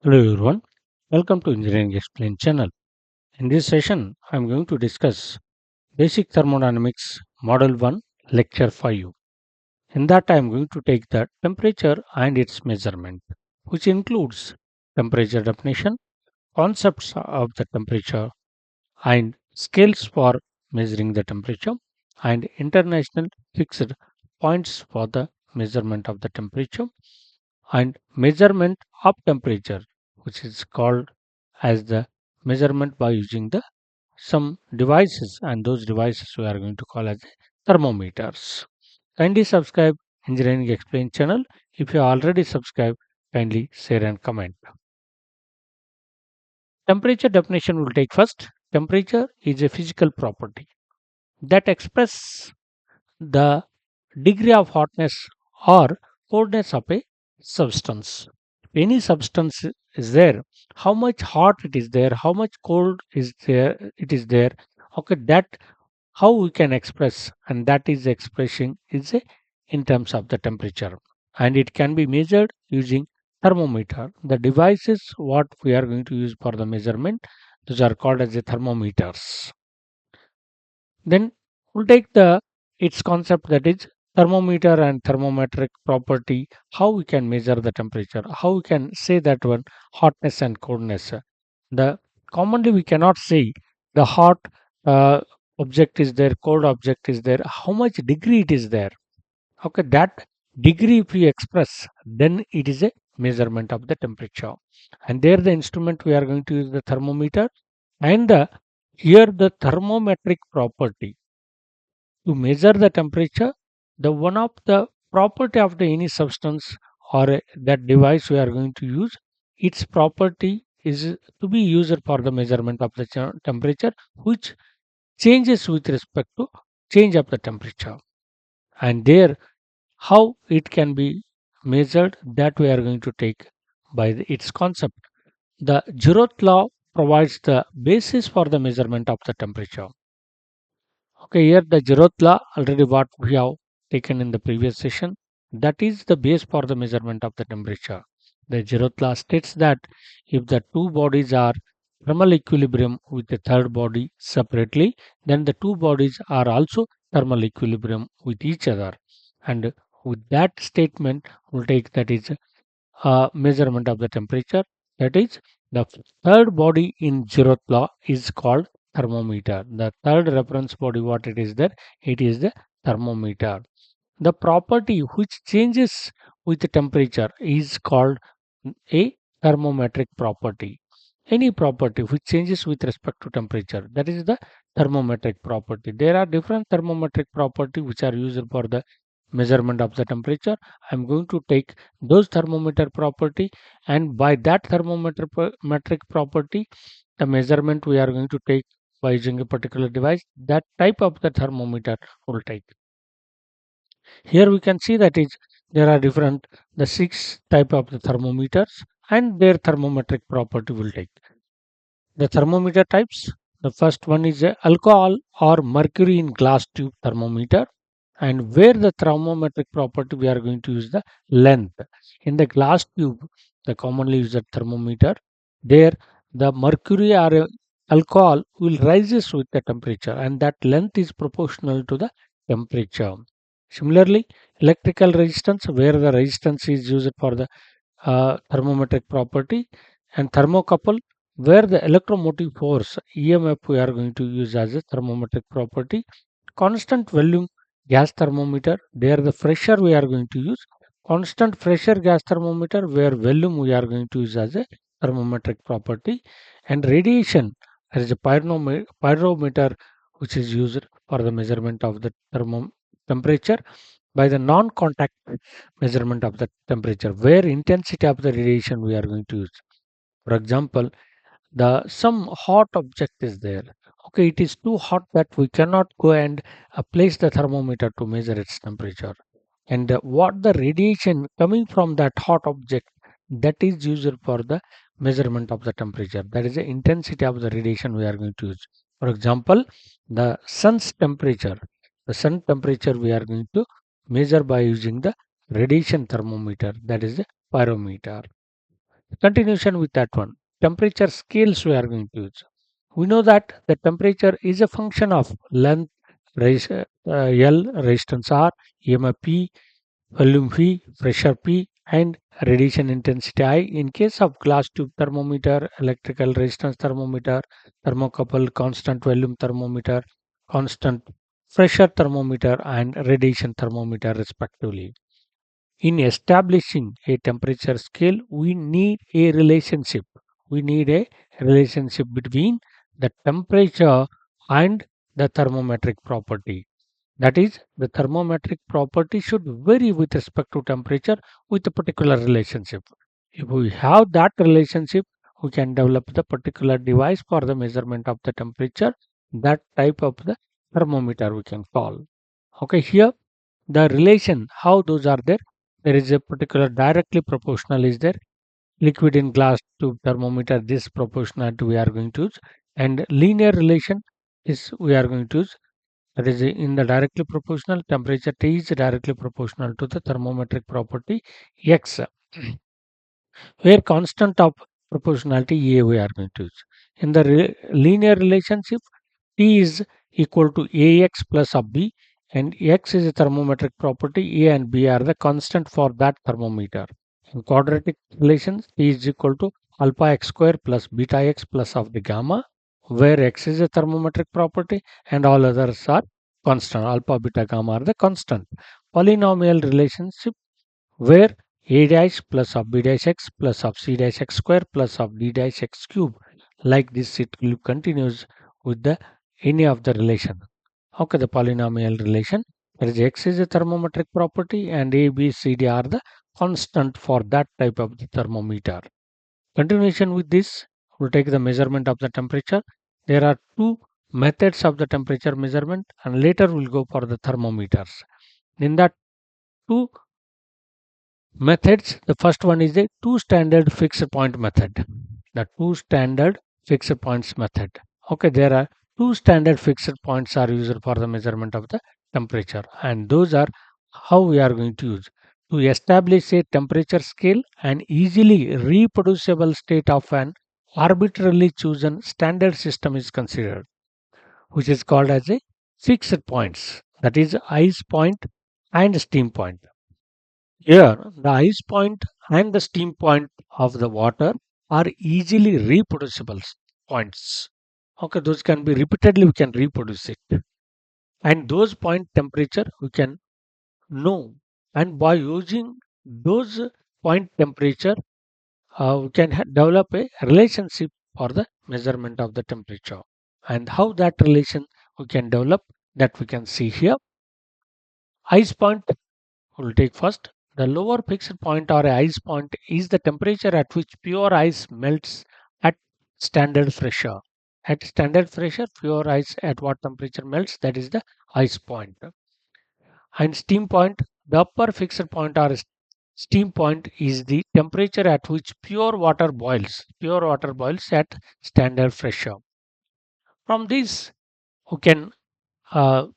Hello everyone, welcome to Engineering Explained channel. In this session, I am going to discuss Basic Thermodynamics Model 1 Lecture 5. In that I am going to take the temperature and its measurement, which includes temperature definition, concepts of the temperature and scales for measuring the temperature, and international fixed points for the measurement of the temperature, and measurement of temperature, which is called as the measurement by using the some devices, and those devices we are going to call as thermometers. Kindly subscribe Engineering Explained channel. If you already subscribed, kindly share and comment. Temperature definition will take first. Temperature is a physical property that expresses the degree of hotness or coldness of a substance. If any substance is there, how much hot it is there, how much cold is there, it is there. Okay, that how we can express, and that is expressing is a, in terms of the temperature, and it can be measured using thermometer. The devices what we are going to use for the measurement, those are called as the thermometers. Then we'll take the its concept, that is thermometer and thermometric property, how we can measure the temperature, how we can say that one hotness and coldness. The commonly we cannot say the hot uh, object is there, cold object is there, how much degree it is there. Okay, that degree if we express, then it is a measurement of the temperature. And there the instrument we are going to use the thermometer, and the here the thermometric property to measure the temperature, the one of the property of the any substance or that device we are going to use, its property is to be used for the measurement of the temperature, which changes with respect to change of the temperature. And there how it can be measured, that we are going to take by its concept. The zeroth law provides the basis for the measurement of the temperature. Okay, here the zeroth law already what we have taken in the previous session. That is the base for the measurement of the temperature. The zeroth law states that if the two bodies are thermal equilibrium with the third body separately, then the two bodies are also thermal equilibrium with each other. And with that statement, we'll take that is measurement of the temperature. That is, the third body in zeroth law is called thermometer. The third reference body, what it is there, it is the thermometer. The property which changes with the temperature is called a thermometric property. Any property which changes with respect to temperature, that is the thermometric property. There are different thermometric property which are used for the measurement of the temperature. I'm going to take those thermometer property, and by that thermometer metric property, the measurement we are going to take by using a particular device, that type of the thermometer will take. Here we can see that is there are different the six type of the thermometers, and their thermometric property will take. The thermometer types, the first one is a alcohol or mercury in glass tube thermometer, and where the thermometric property we are going to use the length. In the glass tube, the commonly used thermometer, there the mercury or alcohol will rises with the temperature, and that length is proportional to the temperature. Similarly, electrical resistance, where the resistance is used for the thermometric property, and thermocouple, where the electromotive force EMF we are going to use as a thermometric property. Constant volume gas thermometer, there the pressure we are going to use. Constant pressure gas thermometer, where volume we are going to use as a thermometric property. And radiation, there is a pyrometer which is used for the measurement of the temperature by the non-contact measurement of the temperature, where intensity of the radiation we are going to use. For example, the some hot object is there. Okay, it is too hot that we cannot go and place the thermometer to measure its temperature. And what the radiation coming from that hot object, that is used for the measurement of the temperature. That is the intensity of the radiation we are going to use. For example, the sun's temperature. The sun temperature we are going to measure by using the radiation thermometer, that is the pyrometer. Continuation with that one. Temperature scales we are going to use. We know that the temperature is a function of length, L, resistance R, EMF P, volume V, pressure P, and radiation intensity I. In case of glass tube thermometer, electrical resistance thermometer, thermocouple, constant volume thermometer, constant pressure thermometer, and radiation thermometer, respectively. In establishing a temperature scale, we need a relationship. We need a relationship between the temperature and the thermometric property. That is, the thermometric property should vary with respect to temperature with a particular relationship. If we have that relationship, we can develop the particular device for the measurement of the temperature. That type of the thermometer we can call. Okay, here the relation, how those are there. There is a particular directly proportional is there. Liquid in glass tube thermometer, this proportionality we are going to use. And linear relation is we are going to use. That is in the directly proportional temperature T is directly proportional to the thermometric property X, where constant of proportionality A we are going to use. In the linear relationship, T is equal to AX plus of B, and X is a thermometric property, A and B are the constant for that thermometer. In quadratic relations, T is equal to alpha x square plus beta x plus of the gamma, where X is a thermometric property and all others are constant. Alpha, beta, gamma are the constant. Polynomial relationship, where a dash plus of b dash x plus of c dash x square plus of d dash x cube. Like this, it will continues with the any of the relation. Okay, the polynomial relation. That is, x is a thermometric property and a, b, c, d are the constant for that type of the thermometer. Continuation with this, we'll take the measurement of the temperature. There are two methods of the temperature measurement, and later we'll go for the thermometers. In that two methods, the first one is a two standard fixed point method. The two standard fixed points method. Okay, there are two standard fixed points are used for the measurement of the temperature, and those are how we are going to use to establish a temperature scale. An easily reproducible state of an arbitrarily chosen standard system is considered, which is called as a fixed points, that is ice point and steam point. Here, the ice point and the steam point of the water are easily reproducible points. Okay, those can be repeatedly, we can reproduce it. And those point temperature we can know. And by using those point temperature, we can develop a relationship for the measurement of the temperature. And how that relation we can develop, that we can see here. Ice point we'll take first. The lower fixed point or ice point is the temperature at which pure ice melts at standard pressure. At standard pressure, pure ice at what temperature melts, that is the ice point. And steam point, the upper fixed point or steam point is the temperature at which pure water boils. Pure water boils at standard pressure. From this, we can uh,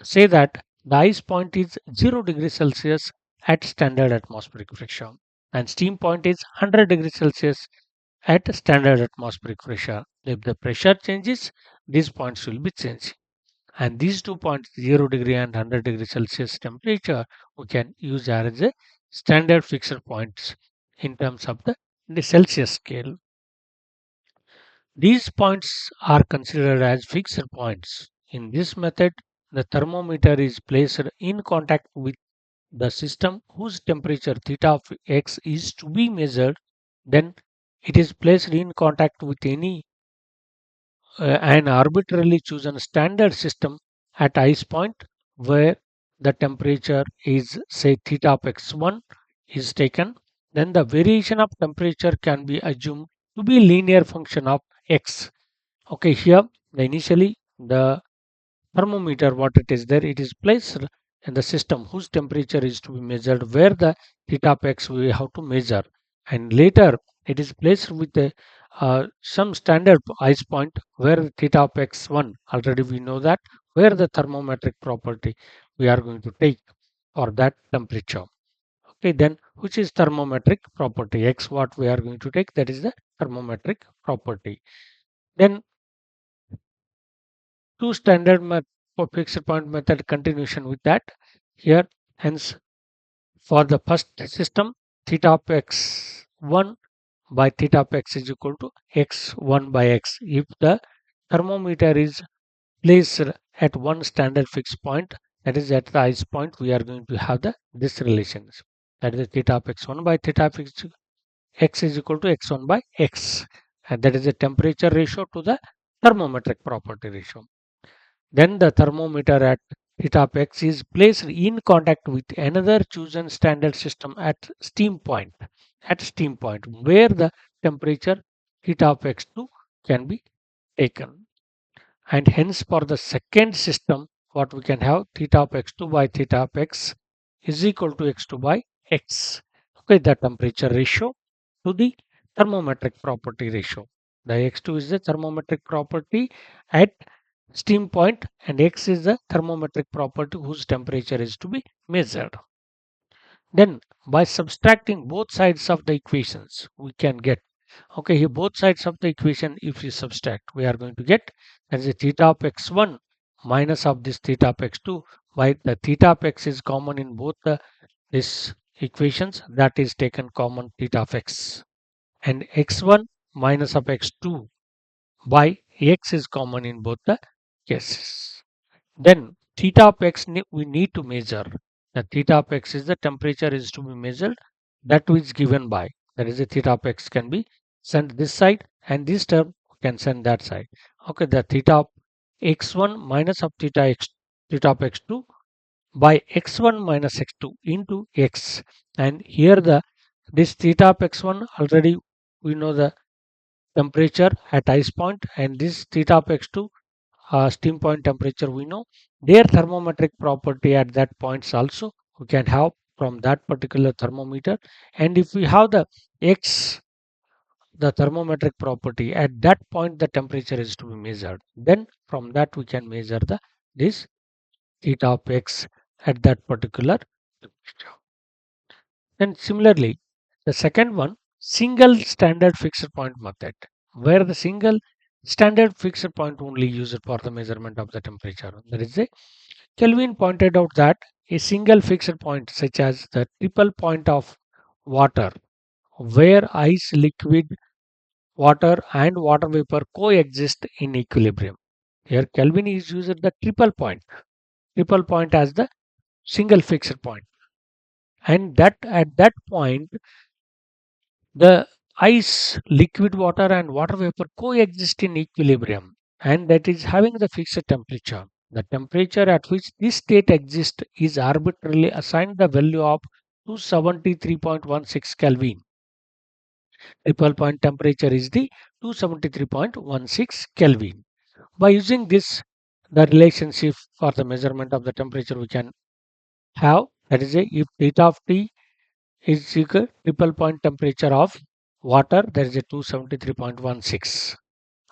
say that the ice point is 0 degrees Celsius at standard atmospheric pressure, and steam point is 100 degrees Celsius at standard atmospheric pressure. If the pressure changes, these points will be changing. And these 2 points, 0 degree and 100 degree Celsius temperature, we can use as a standard fixed points in terms of the Celsius scale. These points are considered as fixed points. In this method, the thermometer is placed in contact with the system whose temperature theta of x is to be measured. Then it is placed in contact with any an arbitrarily chosen standard system at ice point, where the temperature is say theta of x1 is taken. Then the variation of temperature can be assumed to be linear function of x. Okay, here the initially the thermometer, what it is there, it is placed in the system whose temperature is to be measured, where the theta of x we have to measure, and later it is placed with a some standard ice point where theta of x1 already we know that, where the thermometric property we are going to take for that temperature. Okay, then which is thermometric property? X, what we are going to take, that is the thermometric property. Then two standard for fixed point method continuation with that. Here, hence, for the first system, theta of x1 by theta of x is equal to x1 by x. If the thermometer is placed at one standard fixed point, that is at the ice point, we are going to have this relations. That is theta of x1 by theta of x is equal to x1 by x. And that is the temperature ratio to the thermometric property ratio. Then the thermometer at theta of x is placed in contact with another chosen standard system at steam point, where the temperature theta of x2 can be taken. And hence for the second system, what we can have, theta of x2 by theta of x is equal to x2 by x. Okay, the temperature ratio to the thermometric property ratio. The x2 is the thermometric property at steam point and x is the thermometric property whose temperature is to be measured. Then by subtracting both sides of the equations, we can get, okay, here both sides of the equation, if we subtract, we are going to get as a theta of x1 minus of this theta of x2 by the theta of x is common in both the this equations, that is taken common theta of x, and x1 minus of x2 by x is common in both the cases. Then theta of x we need to measure. The theta of x is the temperature is to be measured, that is given by, that is the theta of x can be sent this side and this term can send that side. Okay, the theta of x1 minus of theta of x2 by x1 minus x2 into x, and here the this theta of x1 already we know the temperature at ice point, and this theta of x2 steam point temperature we know their thermometric property at that points also we can have from that particular thermometer. And if we have the x, the thermometric property at that point the temperature is to be measured, then from that we can measure the this theta of x at that particular temperature. And similarly, the second one, single standard fixed point method, where the single standard fixed point only used for the measurement of the temperature. There is a Kelvin pointed out that a single fixed point, such as the triple point of water, where ice, liquid, water, and water vapor coexist in equilibrium. Here, Kelvin is used at the triple point as the single fixed point, and that at that point the ice, liquid water, and water vapor coexist in equilibrium, and that is having the fixed temperature. The temperature at which this state exists is arbitrarily assigned the value of 273.16 Kelvin. Triple point temperature is the 273.16 Kelvin. By using this, the relationship for the measurement of the temperature we can have, that is, if theta of T is equal triple point temperature of water, there is a 273.16,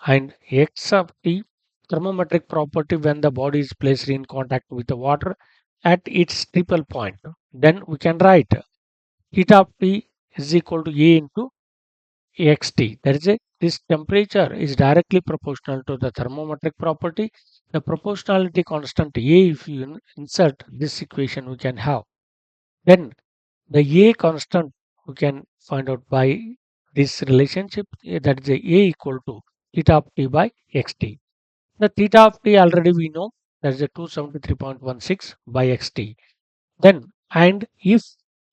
and x of T thermometric property when the body is placed in contact with the water at its triple point, then we can write theta of T is equal to A into xt. That is, this temperature is directly proportional to the thermometric property. The proportionality constant A, if you insert this equation, we can have. Then the A constant we can find out by this relationship, that is a equal to theta of T by xt. The theta of T already we know, that is a 273.16 by xt. Then, and if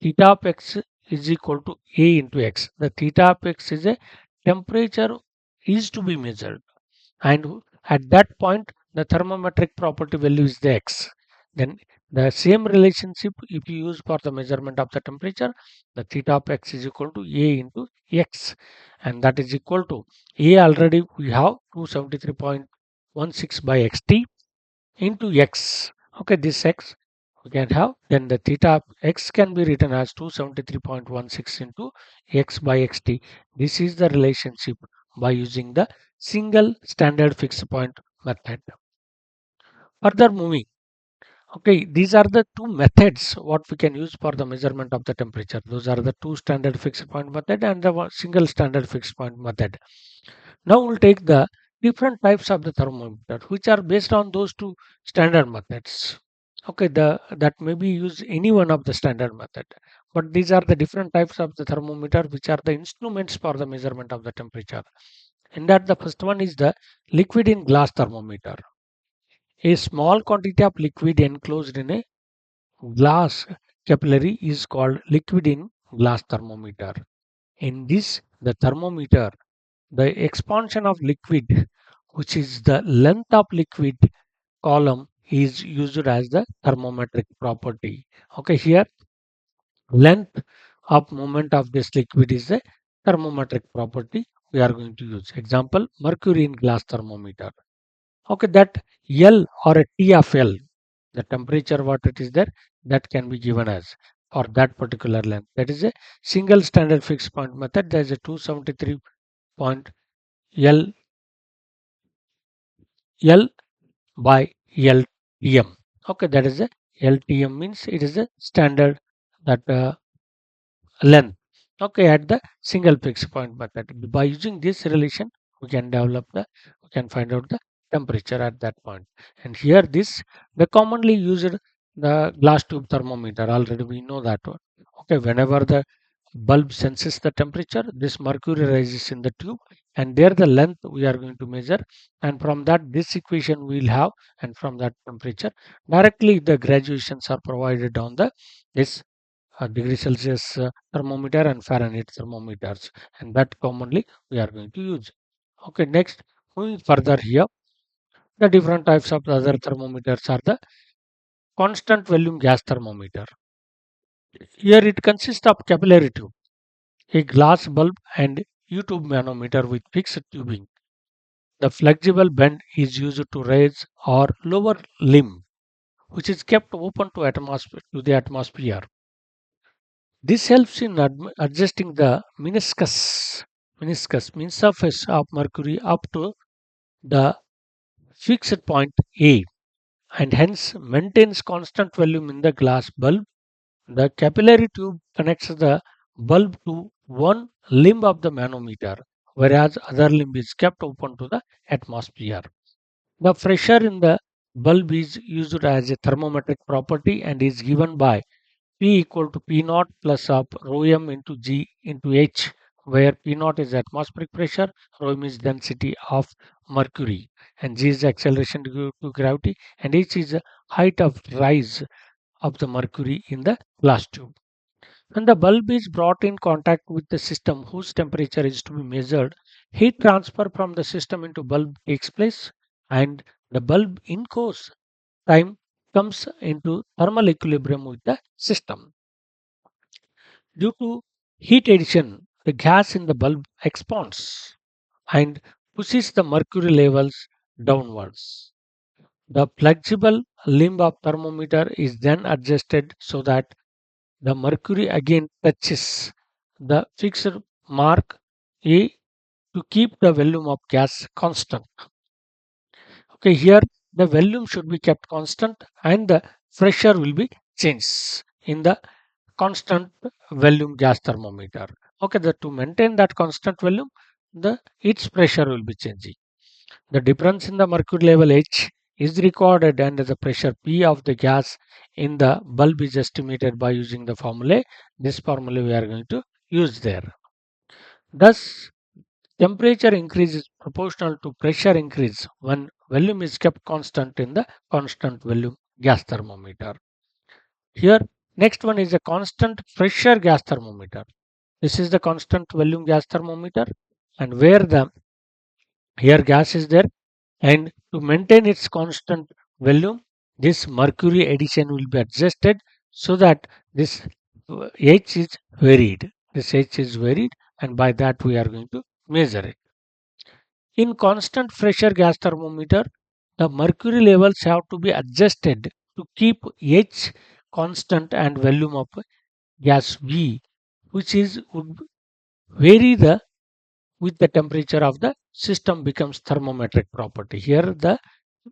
theta of x is equal to A into x, the theta of x is a temperature is to be measured, and at that point the thermometric property value is the x. Then the same relationship if you use for the measurement of the temperature, the theta of x is equal to A into x, and that is equal to A already we have 273.16 by xt into x. Okay, this x we can have, then the theta of x can be written as 273.16 into x by xt. This is the relationship by using the single standard fixed point method. Further moving, Okay, these are the two methods what we can use for the measurement of the temperature. Those are the two standard fixed point method and the single standard fixed point method. Now we'll take the different types of the thermometer which are based on those two standard methods. Okay, that may be use any one of the standard method, but these are the different types of the thermometer which are the instruments for the measurement of the temperature. In that, the first one is the liquid in glass thermometer. A small quantity of liquid enclosed in a glass capillary is called liquid in glass thermometer. In this, the thermometer, the expansion of liquid, which is the length of liquid column, is used as the thermometric property. Okay, here length of movement of this liquid is a thermometric property we are going to use. Example, mercury in glass thermometer. Okay, that L or a T of L, the temperature what it is there, that can be given as for that particular length. That is a single standard fixed point method. There is a 273 point L L by LTM. Okay, that is a LTM means it is a standard that length. Okay, at the single fixed point method. By using this relation, we can find out the temperature at that point. And here this, the commonly used the glass tube thermometer. Already we know that one. Okay, whenever the bulb senses the temperature, this mercury rises in the tube, and there the length we are going to measure, and from that this equation we will have, and from that temperature directly the graduations are provided on the this degree Celsius thermometer and Fahrenheit thermometers, and that commonly we are going to use. Okay, next moving further here, the different types of the other thermometers are the constant volume gas thermometer. Here it consists of capillary tube, a glass bulb, and U-tube manometer with fixed tubing. The flexible bend is used to raise or lower limb, which is kept open to the atmosphere. This helps in adjusting the meniscus means surface of mercury up to the fixed point A, and hence maintains constant volume in the glass bulb. The capillary tube connects the bulb to one limb of the manometer, whereas other limb is kept open to the atmosphere. The pressure in the bulb is used as a thermometric property and is given by P equal to P naught plus of rho m into G into H, where P naught is atmospheric pressure, rho m is density of mercury, and G is acceleration due to gravity, and H is the height of rise of the mercury in the glass tube. When the bulb is brought in contact with the system whose temperature is to be measured, heat transfer from the system into bulb takes place, and the bulb in course time comes into thermal equilibrium with the system. Due to heat addition, the gas in the bulb expands and pushes the mercury levels downwards. The flexible limb of thermometer is then adjusted so that the mercury again touches the fixed mark A to keep the volume of gas constant. Okay, here the volume should be kept constant and the pressure will be changed in the constant volume gas thermometer. Okay, to maintain that constant volume, the its pressure will be changing. The difference in the mercury level H is recorded and the pressure P of the gas in the bulb is estimated by using the formula. This formula we are going to use there. Thus, temperature increase is proportional to pressure increase when volume is kept constant in the constant volume gas thermometer. Here, next one is a constant pressure gas thermometer. This is the constant volume gas thermometer, and where the here gas is there, and to maintain its constant volume, this mercury addition will be adjusted so that this H is varied. This H is varied, and by that we are going to measure it. In constant pressure gas thermometer, the mercury levels have to be adjusted to keep H constant and volume of gas V, which is would vary the with the temperature of the system becomes thermometric property. Here the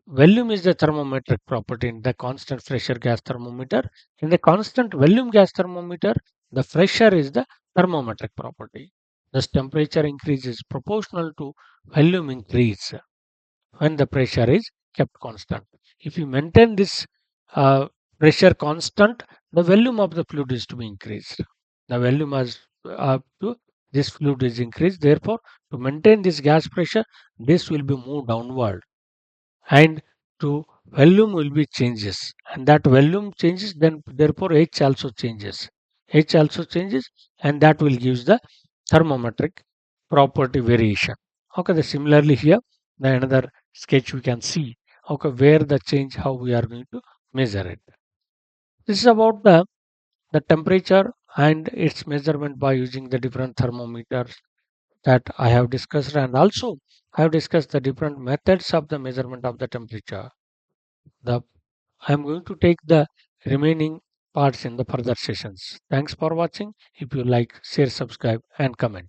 volume is the thermometric property in the constant pressure gas thermometer. In the constant volume gas thermometer, the pressure is the thermometric property. Thus, temperature increase is proportional to volume increase when the pressure is kept constant. If you maintain this uh, pressure constant, the volume of the fluid is to be increased. The volume as to this fluid is increased. Therefore, to maintain this gas pressure, this will be moved downward, and to volume will be changes, and that volume changes, then therefore H also changes. H also changes, and that will gives the thermometric property variation. Okay, similarly here, the another sketch we can see, okay, where the change, how we are going to measure it. This is about the temperature and its measurement by using the different thermometers that I have discussed, and also I have discussed the different methods of the measurement of the temperature. The I am going to take the remaining parts in the further sessions. Thanks for watching. If you like, share, subscribe, and comment.